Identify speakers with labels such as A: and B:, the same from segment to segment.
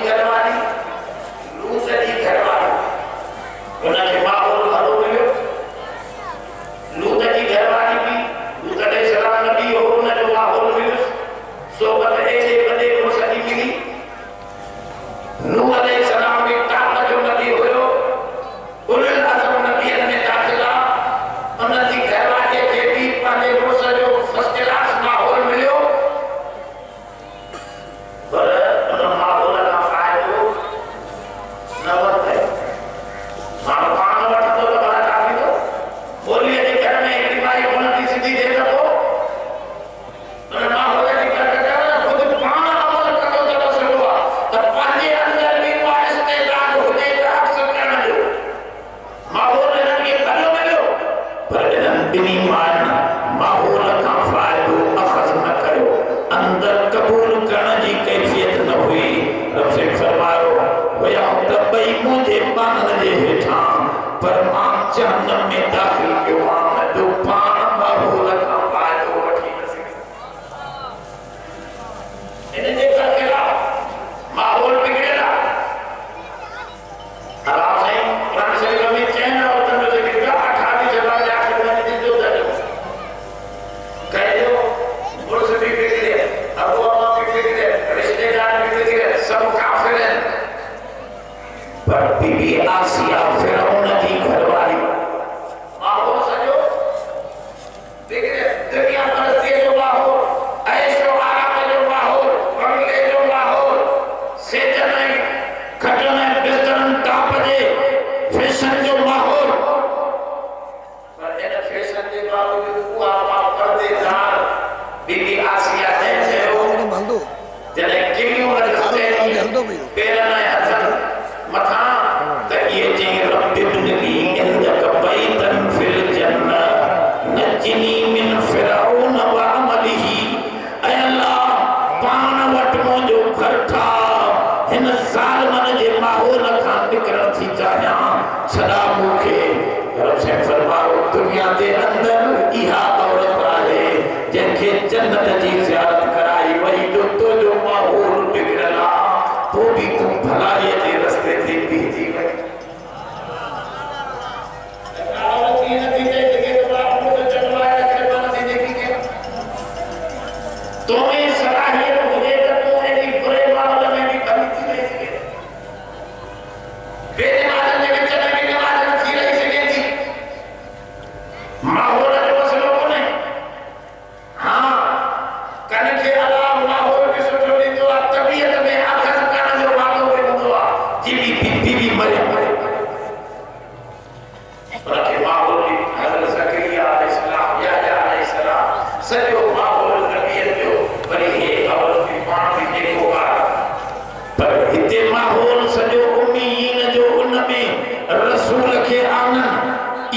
A: घरवारी लूत जी घरवारी उनखे माहौल भलो मिलियो। लूत जी घरवारी भी लूत अलैहिस्सलाम नबी हो उनजो माहौल मिलियो। सोबत एॾे वॾे मुड़ुस जी मिली। नूह अलैहिस्सलाम भी ताक़त जो नबी हुयो। उलुल अज़म नबीअनि में दाख़िला उन जी घरवारीअ खे भी पंहिंजे मुड़ुस जो फर्स्ट क्लास माहौल मिलियो। पर उन माहौल खां फ़ाइदो न वरितई। माण्हू पाण वठंदो त भला छा थींदो? ॿोलीअ जे घर में हिकिड़ी माई कोन थी सिधी थिए त पोइ उन माहौल जी कदुरु ख़ुदि पाण अमल कंदो त मसइलो आहे त पंहिंजे अंदरि बि उहा इस्तेदाद हुजे त अक्स करण जो माहौल हिननि खे भलो मिलियो। पर इन्हनि ॿिन्ही माइयुनि माहौल खां फ़ाइदो अख़ज़ न कयो। अंदरि क़बूल करण जी कैफ़ियत न हुई। रब से फरमायो हुया त ॿई मुंहिंजे बाननि जे हेठां पर मां जहन्नम में दाख़िल कयो आहियां जो पाण माहौल खां फ़ाइदो वठी न सघे। इन जे ख़िलाफ़ माहौल बिगड़ियल आहे। अलाह साईं क़ुरान शरीफ़ में चइनि औरतुनि जो ज़िक्र कयो। 28 जवाब जे आख़िर में ॾिसो त कहिड़ो मुड़ुस बि बिगड़े, अबू अम्मा बि बिगड़े, रिश्तेदार बि बिगड़े, सब काफ़िर आहिनि। पर बीबी आसिया फिरौन जी घरवारी माहौल सॼो बिगड़े। दुनिया परस्तीअ जो माहौल, ऐशो आराम जो माहौल, बंगले जो माहौल, सेजन ऐं खटनि ऐं बिस्तरनि टाप जे फैशन जो माहौल। पर इन फैशन जे बावजूद उहा मां पर्देदार बीबी आसिया ने चयो जॾहिं किलियूं रखते पेरनि ऐं हथनि मथां त इहे चई रब इब्नी इंदक बैतन फिल जन्नह नज्जिनी मिन फिरऔन व अमलिही। ऐ अल्लाह पाण वटि मुंहिंजो घर ठाह। हिन ज़ालिमनि जे माहौल खां निकिरण थी चाहियां। छॾा मूंखे। रब से फरमायो दुनिया जे अंदरि इहा औरत आहे जंहिंखे जन्नत जी ज़ियारत कराई वई जो तुंहिंजो माहौल बिगड़ियल आहे पोइ बि तूं भलाईअ जे रस्ते ते बीहजी वई। तुम्हें सलाहियत हुजे त तूं एॾी बुरे माहौल में बि भली थी रही सघे। बेनमाज़नि जे विच में बि नमाज़ न थी रही सघे थी। माहौल जो मसइलो कोन्हे। हा कन खे अलाह माहौल बि सुठो ॾींदो आहे। तबियत में अख़ज़ करण जो वादो बि हूंदो आहे। बीबी मरियम उनखे माहौल बि हज़रत ज़करिया अलैहिस्सलाम याहया अलैहिस्सलाम सॼो माहौल नबीअ जो। वरी हे औरत बि पाण बि जेको आहे पर हिते माहौल सॼो उम्मीन जो उन में रसूल खे आननि।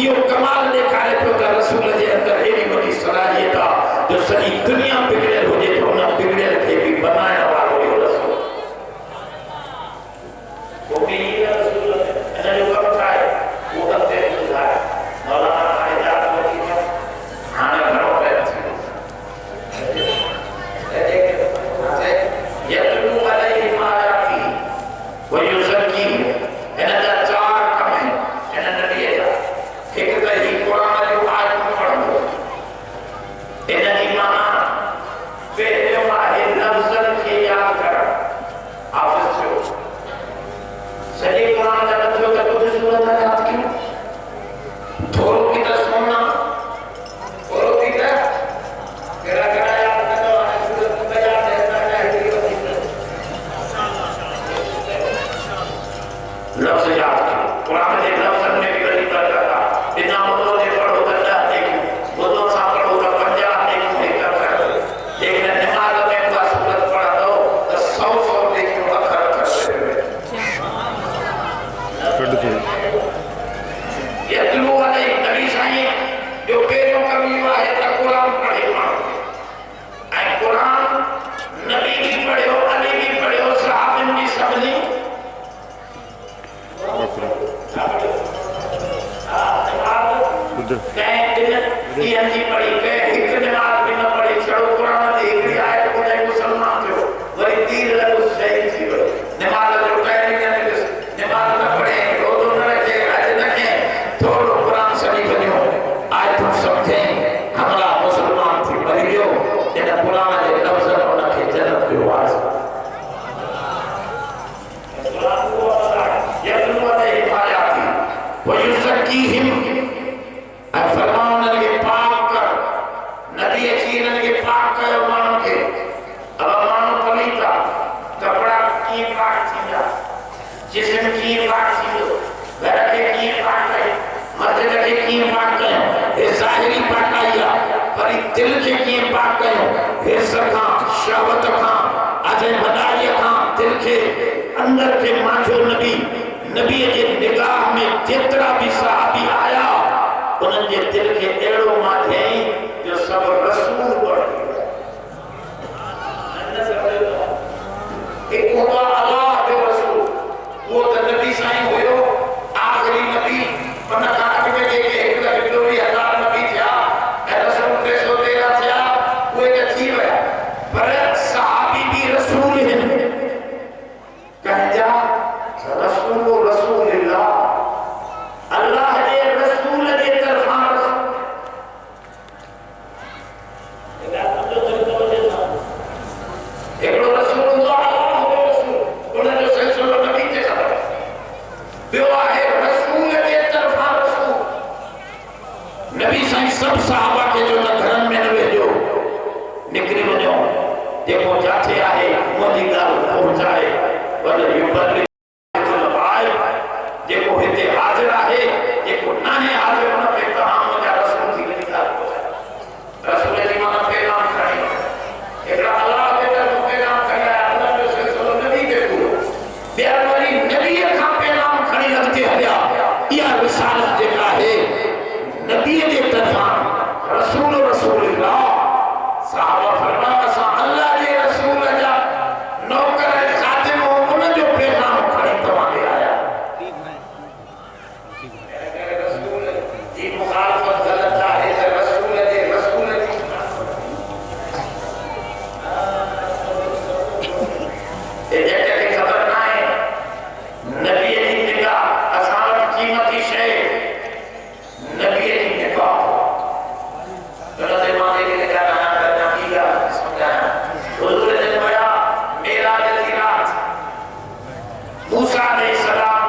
A: इहो कमाल ॾेखारे पियो त रसूल जे अंदरि एॾी वॾी सलाहियत आहे जो सॼी दुनिया बिगड़ियल हुजे त उन बिगड़ियल खे बि बनाइण वारो इहो रसूल उम्मीन रसूल इन जो कमु छा आहे उहो अॻिते ॿुधाए। मौलाना आइदात वठी हाणे घणो टाइम थी वियो। यतलू अलैहिम आयाती व युज़क्कीहिम। हिन जा 4 कम आहिनि हिन नबीअ जा। हिकु त ही क़ुरान जो आयतूं पढ़ंदो। इन जी माना पहिरियों आहे लफ़्ज़नि खे यादि करणु। हाफ़िज़ थियो सॼे क़ुरान जा न थियो त कुझु सूरत यादि कयूं। थोरो बि त सुणना थोरो बि त कहिड़ा कहिड़ा यादि कंदो। हाणे सूरत यादि हिकिड़ी वधीक लफ़्ज़ यादि कयो। क़ुरान जे लफ़्ज़नि में बि वॾी बरकत आहे। बिना ॿुधो जे पढ़ो त 10 ॾेखूं, ॿुधो सां पढ़ो त 50 ॾेखूं हिकु अखर। जेकॾहिं दिमाग़ में उहा सूरत पढ़ंदो त 100 ॾेखूं अखर यतलू अलैहिम। नबी साईं जो पहिरियों कमु इहो आहे त क़ुरान पढ़े माण्हू। ऐं क़ुरान नबी बि पढ़ियो, अली बि पढ़ियो, सहाबनि बि सभिनी। हा वज़क्कीहिम फरमाउन के पाक कर नबी अची के पाक कयो माण्हुनि खे अब माण्हू पलीता कपड़ा कीअं पाक थींदा जिस्म कीअं पाक थींदो घर खे कीअं पाक कयो मस्जिद खे कीअं पाक कयो हे ज़ाहिरी पाकाई आहे पर दिल खे कीअं पाक कयो हिर्स खां शहवत खां अजे भदाईअ खां दिल खे अंदर के मांझो नबी के निगाह में जेतरा भी सहाबी आया उन्हनि जे दिल के एड़ो मांझे जो सब रसूल बण एक हुआ अल्लाह जो रसूल वो तो नबी साईं हुयो आखिरी नबी पन काट में के एक लख 20,000 नबी थिया ऐं रसूल 313 थिया उहे त थी विया पर सहाबी भी रसूल आहिनि कहजा रसूल रसूलिल्लाह अल्लाह जे रसूल जे तरफां एकड़ो रसूलुल्लाह अल्लाह जो रसूल उन जो सिलसिलो नबी ते ख़बर बियो आहे रसूल जे तरफां रसूल नबी साईं सब सहाबा के जो त घरन में न वेजो निकरी वञो जेको जाथे आहे मुंहिंजी ॻाल्हि पहुचाए वल युबल जेको हिते हाज़िर आहे जेको नाहे हाज़िर उन पे तमाम जा रसूल थी वेंदा रसूल जी माना पैगाम खणी एकड़ा अल्लाह के तरफ पैगाम खणी आया उन जो सिलसिलो नबी ते पूरो ॿिया वरी नबी खां पैगाम खणी अॻिते हलिया इहा रिसालत जेका आहे नबी जे तरफां रसूल रसूलिल्लाह सहाबा फरमाया असां अल्लाह जे रसूल जा नौकर खातिम उन जो पैगाम खणी तव्हां ॾे आया मुखालफत गलत आहे त रसूल जे जेके ख़बर न आहे नबी जी निगाह असां वटि क़ीमती शइ नबी जी निगाह गलत माने जी निगाह न करना की ॻाल्हि सम्झाया हुज़ूर जन विया मेराज जी रात मूसा अलैहिस्सलाम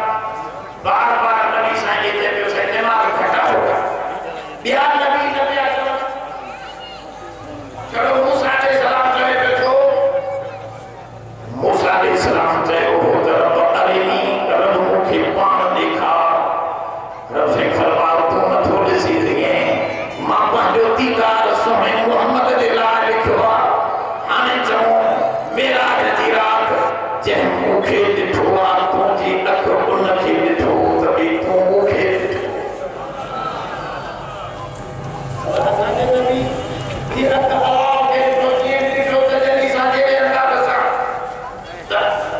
A: बार बार नबी साईं जे ते पियो साईं दिमाग़ खटाओ ॿिया नबी न पिया चवनि चलो मूसा अलैहिस्सलाम चवे पियो छो मूसा अलैहिस्सलाम चयो हो त रब अरिनी रब मूंखे पाण ॾेखार रब साईं फरमायो तूं नथो ॾिसी सघें मां पंहिंजो दीदार सुहिणे मुहम्मद जे लाइ लिखियो आहे हाणे चऊं मेराज जी रात जंहिं मूंखे ॾिठो आहे तुंहिंजी अख उनखे ॾिठो त भई तूं मूंखे ॾिठो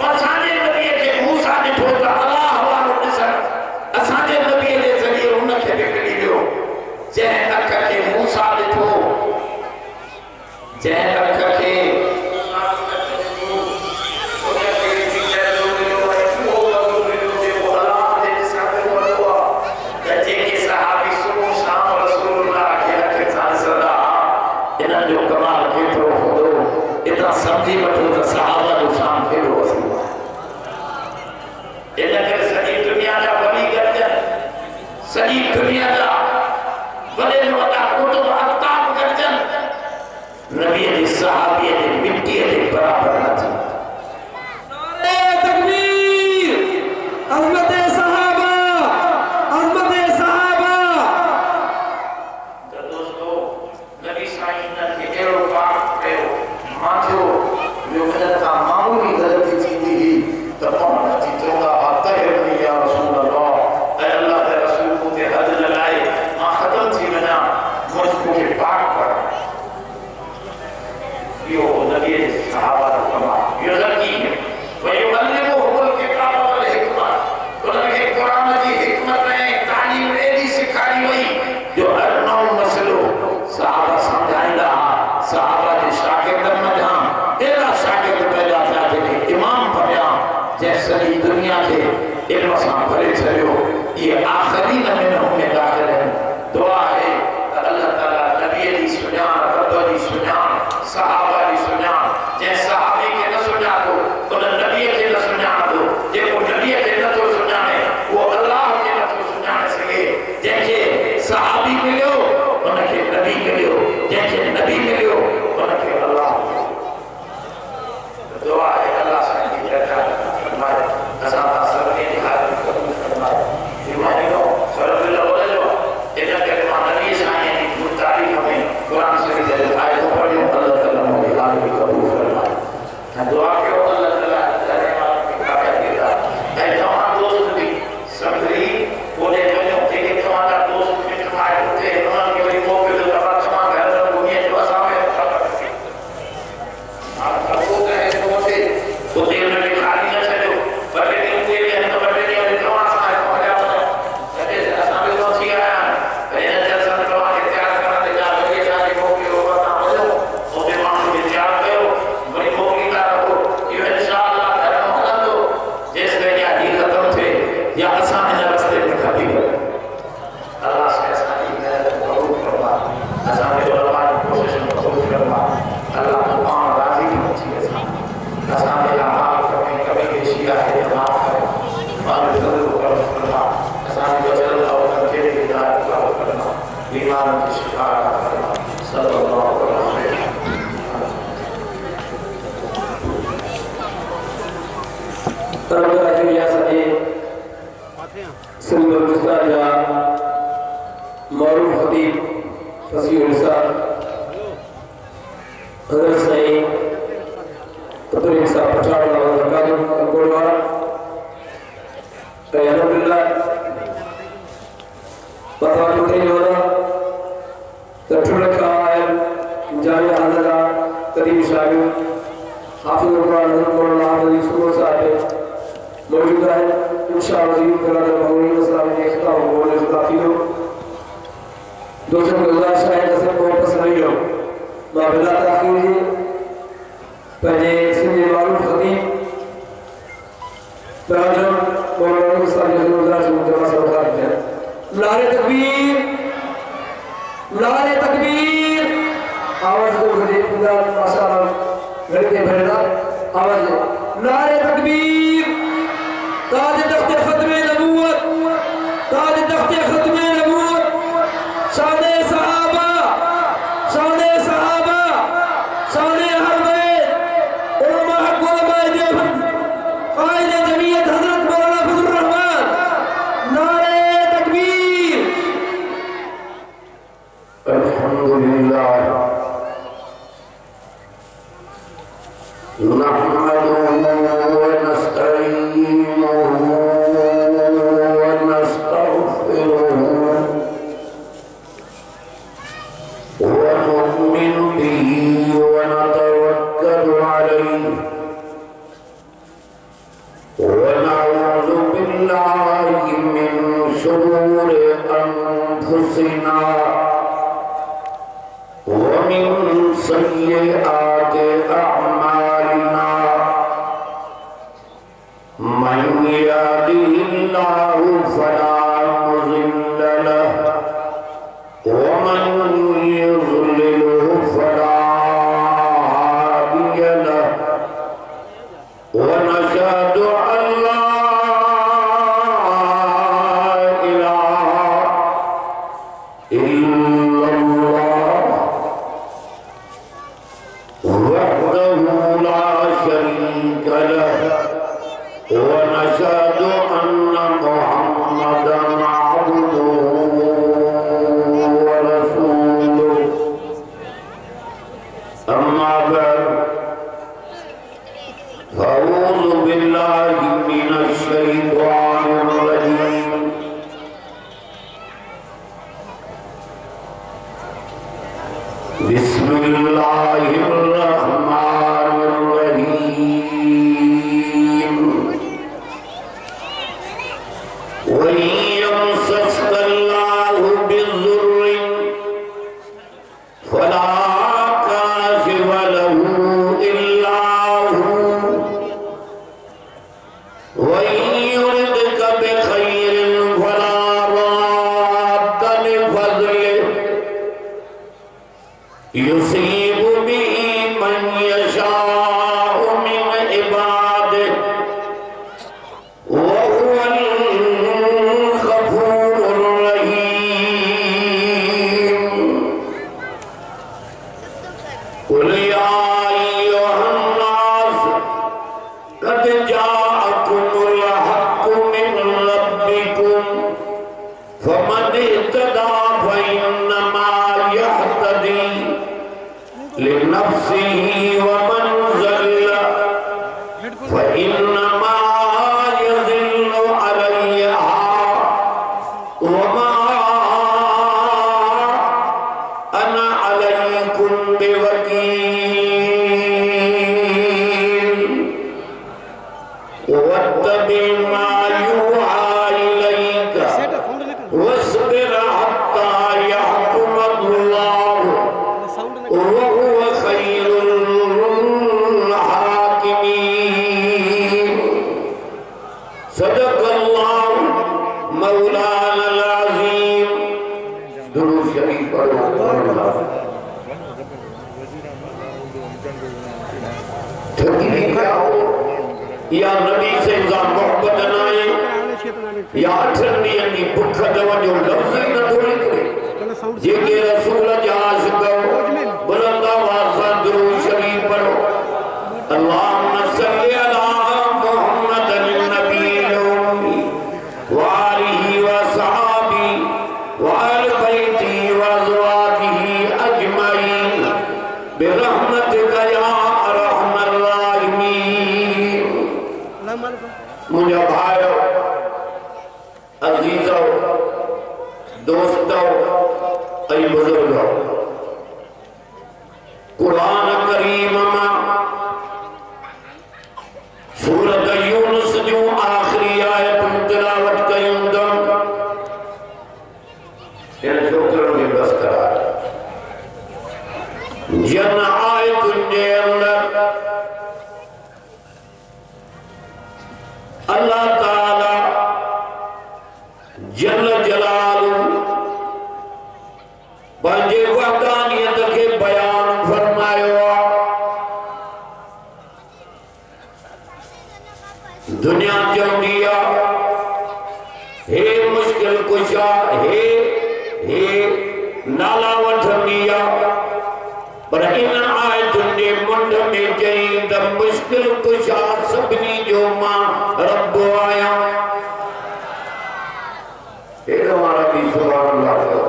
A: असांजे नबीअ खे मूसा ॾिठो त अलाह वारो ॾिसण असांजे नबीअ जे ज़रिए उनखे विकिणी वियो जंहिं अख खे मूसा ॾिठो जंहिं अख खे समझी वठो त सहाबा जो शान केॾो वसीउ आहे इन करे सॼी दुनिया जा वॾी गॾिजनि सॼी दुनिया जा वॾे में वॾा कुतुब आफ्ताब गॾिजनि नबीअ जी सहाबीअ जे मिटीअ जे बराबरि न थी नारे तकबीर अज़मत सहाबा त दोस्तो नबी साईं ने अहिड़ो पाक कयो माथो जो मिलत का मामूली गलती थींदी ही त पाण अची चवंदा हा तहरनी या रसूल अल्लाह ऐं अल्लाह जे रसूल मूंखे हद लॻाए मां ख़तम थी वञा मूंखे पाक कर इहो नबी जे सहाबा जो कमु आहे इहो लकी वयुअल्लिमुहुमुल किताब वल हिकमत उन्हनि खे क़ुरान जी हिकमत ऐं तालीम एॾी सेखारी वई जो हर नओं मसइलो सहाबा सम्झाईंदा सहाबा जे शागिर्दनि मथां एॾा शागिर्द पैदा थिया जेके इमाम बणिया जंहिं सॼी दुनिया खे इल्म सां भरे छॾियो इहे आख़िरी नमूने में दाख़िल आहिनि दुआ आहे त अल्लाह ताला नबीअ जी सुञाण रब जी सुञाण सहाबा जी सुञाण जंहिं सहाबी खे न सुञातो उन नबीअ खे न सुञाणंदो जेको नबीअ खे नथो सुञाणे उहो अल्लाह खे नथो सुञाणे सघे या असां इन रस्ते ते खपी करे अल्लाह से असांजी महिनत क़बूल फरमा असांजे उलमा जी कोशिशूं क़बूल फरमा अल्लाह तूं पाण राज़ी थी अची असांजे अमाल कमी कमी पेशी आहे माफ़ करे पाण ज़रूर क़बूल फरमा असांजी वज़न औरत खे हिदायत क़बूल फरमा बीमारनि खे शिफ़ा अता फरमा सल्लल्लाहु अलैहि वसल्लम
B: तरबियत या सजे सिंध बलूचिस्तान जा मारूफ खतीब फसीह निसार हज़रत साईं तरीक़ साहब पठान बरकातहू कोड़वार अल्हम्दुलिल्लाह बतावत थे जोरा तठुल का आयल जामिया हज़रत करीम शागिर्द हाफिज़ कुरान हज़रत मौलाना अहमद यूसुफ साहब मौजूद है इंशाअल्लाह यूं करा दे मौलवी मसला में इख्तिताम बोले खुदाफियो दोस्तों गुजारिश है जैसे को पसंद नहीं हो माबिला ताखीर जी पहले सिंध मारूफ खतीब पहले मौलाना मसला में गुजारिश मुद्दा सरकार है नारे तकबीर आवाज दो गरीब खुदा माशाअल्लाह घर के भरदा आवाज नारे तकबीर ताज तख्त खत्म नबूवत ताज तख्त खत्म नबूवत शान सहाबा शान अहल बैत उलमा हक उलमा देवबंद कायद जमीयत हजरत मौलाना फजलुर रहमान नारे तकबीर
A: अल्हम्दुलिल्लाह नहमदुहु व नस्तईनुहु व नस्तगफिरुहु व नु'मिनु बिही व नतवक्कलु अलैहि व नऊज़ु बिल्लाहि मिन शुरूरि अनफुसिना व मिन सय्यिआति अअमालिना मन यहदिहिल्लाहु फला मुज़िल्ल लहु व मन युज़लिलहु फला हादिय लहु व नशहदु अन ला इलाहा इल्लल्लाह वहदहु ला शरीक लहु ونشهد أن محمدا عبده ورسوله أما بعد فأعوذ بالله من الشيطان الرجيم بسم الله الرحمن الرحيم وإن يمسسك الله بضر فلا كاشف له إلا هو وإن يردك بخير فلا راد لفضله يصيب به सदक़ल्लाहु मौलाना अज़ीम। दुरूद शरीफ पढ़ो। ठगी क्या हो या नबी से इंसान मोहब्बत न आए या अठंडी अंडी भुख दवजो लफ्ज़ ही न थोड़ी करे जेके रसूल जा आशिक़ बुलंद आवाज़ सां दुरूद शरीफ पढ़ो। अल्लाहुम्मा सल्लि अला मुहम्मदिन नबील उम्मी व आलिहि व सहाबी व अहल बैति व अज़वाजिहि अजमईन बिरहमतिका या अरहमर राहिमीन। मुझे भाइयों, अजीजों, दोस्तों, ऐ बुजुर्गों, कुरान करीम में सूरत यूनुस जो आखिरी आयत तिलावत कयूं तो इन छोकरों ने बस करा जन आयतुन जे अंदर अल्लाह ताला जल जलालु पंहिंजे वहदानियत के बयान फरमायो। दुनिया चवंदी आहे हे मुश्किल कुशा, हे नाला वठंदी आहे, पर इन आयतुनि जे मुंड में चई त मुश्किल कुशा सभिनी जो मां रब आहियां। हेॾो वारा बि सुभाण अल्लाह चयो।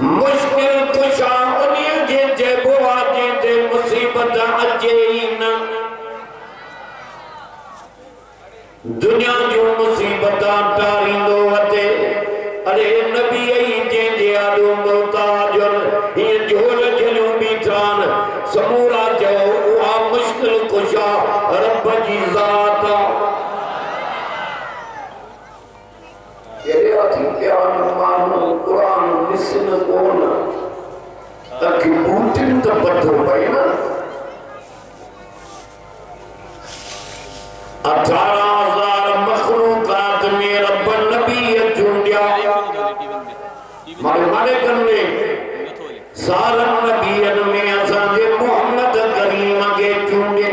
A: मुश्किल कुशा उन्हीअ खे चइबो आहे जंहिं ते मुसीबत अचे ई न। दुनिया जो मुसीबत टारींदो वते अरे नबी ई जंहिंजे आॾो मोहताज हीअं झोल झलियूं बीठान समूरा चयो उहा मुश्किल कुशा रब जी ज़ात आहे। कुरान ॾिसन कोन अखि बूटिन त पथो पए न। 18,000 मखलूकात में रब नबी चूंडिया मारे करने सारन नबियन में असांजे मोहम्मद करीम के चूंडे।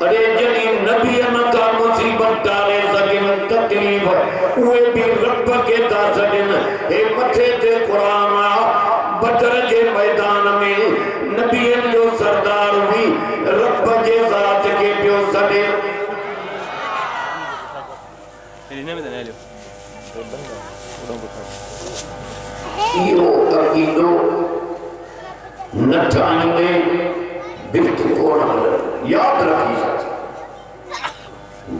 A: अरे जॾहिं नबियन का मुसीबत टारे सघनि तकलीफ़ उहे भी रब के था सघनि। हे मथे ते क़ुरान आहे बदर जे मैदान में नबियन जो सरदार भी रब जे ज़ात के पियो सॾे। इहो अक़ीदो न ठाहींदे बिश्त कोन याद रखी सके।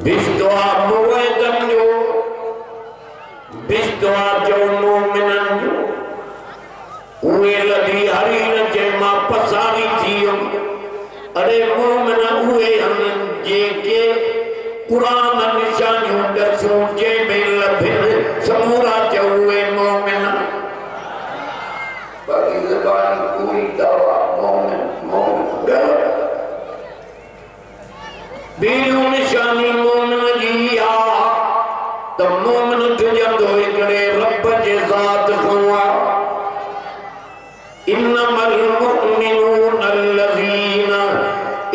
A: बिश्त आहे मुवहिदन जो, बिश्त आहे जो मोमिनन जो। उहे लधी हरीन जे मां पसारी थी वियुमि। अरे मोमिन उहे आहिनि जेके क़ुरान निशानियूं ॾसूं जंहिंमें लभिन समूरा चयो उहे मोमिन। बाक़ी ज़बान पूरी दवा मोमिन मोमिन ग़लत। ॿियूं निशानी मोमिन जी आहे त मोमिन तुंहिंजो हिकिड़े रब जे ज़ात खां आहे। इन्नमल मुअ्मिनून अल्लज़ीन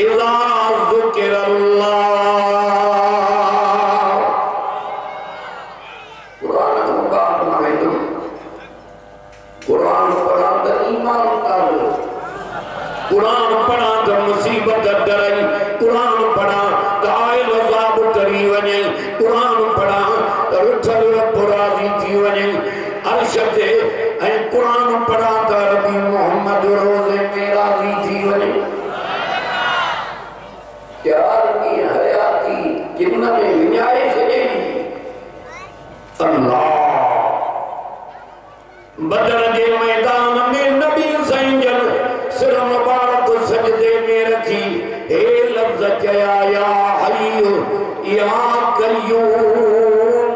A: इज़ा ज़ुकिरल्लाह। कुरान को बात माने तुम कुरान पढ़ा तो ईमान उतारो, कुरान पढ़ा तो मुसीबत डरई, कुरान पढ़ा तो आयल अज़ाब टरी वञे, कुरान पढ़ा तो रुठल रब राज़ी थी वञे अर्श ते। ऐं कुरान पढ़ा तो रबी मोहम्मद रोज़े में राज़ी थी वञे। प्यार की हयाती जिन में विञाए छॾे अल्लाह। बदर जे मैदान में नबी साईं जन सिर मुबारक सजदे में रखी हे लफ्ज़ चया या हय्यु या क़य्यूम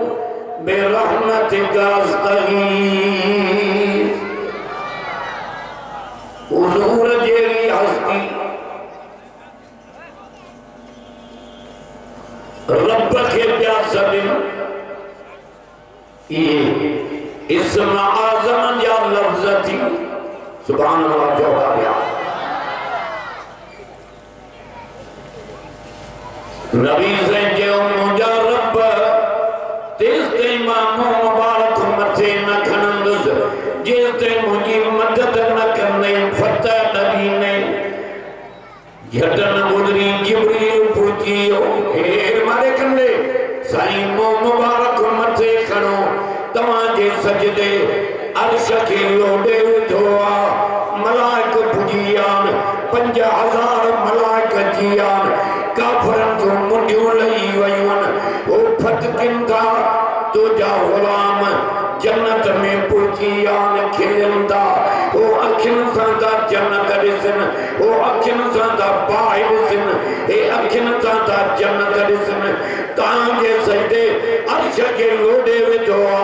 A: बिरहमतिका अस्तगीथ। हुज़ूर जहिड़ी हस्ती रब के प्यास दिन ये इस्म आज़म या लफ्ज़ थी सुभान अल्लाह जो का गया नबी से जो मुझा रब तेज ते इमाम मुबारक मथे न खनंदुस जिस ते मुझी मदद न करने फतह नबी ने यतन गुजरी जिब्रील पूछियो हेर मारे कंदे साईं मुबारक मथे खणो तवाजे सजदे अर्श के लोडे उठोआ मलाइक पुजियान 5000 मलाइक जियान काफरन जो मुंडियों लई वयुन ओ फतकिन था तुझा गुलाम जन्नत में पुजियान खिलंदा ओ अखिन सादा जन्नत दिसन ओ अखिन सादा पाए दिसन ए अखिन सादा जन्नत दिसन तांगे सजदे अर्श के लोडे विधोआ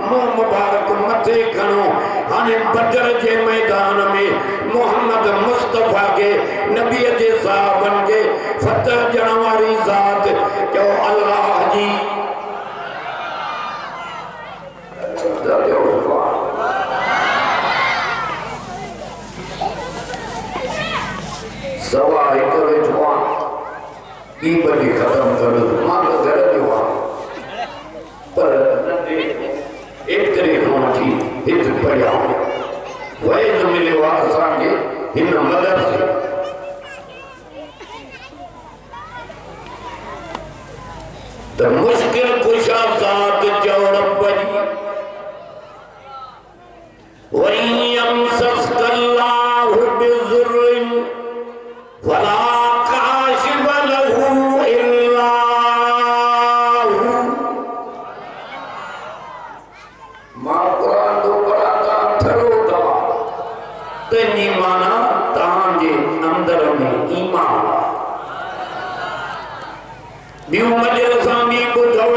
A: मुंह मुबारक मथे खणो हाने बदर के मैदान में मोहम्मद मुस्तफा के नबी के साहबन के फतह जनवारी जात जो अल्लाह जी सवा एक विधवा की बड़ी खत्म कर मां घर दिवा पर एक तरीके होती हित पड़ा वही जो मिले वासा के इन मदद से तो मुश्किल कुशा साथ जो रब जी वही यमसस्कल्लाहु बिजुर्रिन वला काशिफ लहू इल्ला हू मां कुरान दो पढ़ाता थरोदा तेनी माना तांजे अंदर में ईमान बिउ मजल सामी बुधव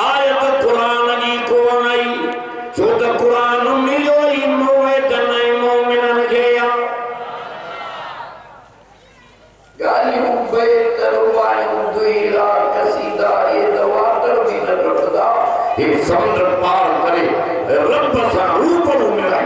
A: आयत कुरान जी को नहीं छो त कुरान मिलो ही मोए त नहीं मोमिनन के या गालियों बेहतर वायु दुईला कसीदा ये दवातर भी न रखदा ये समुद्र पार करे रब सा ऊपर मिला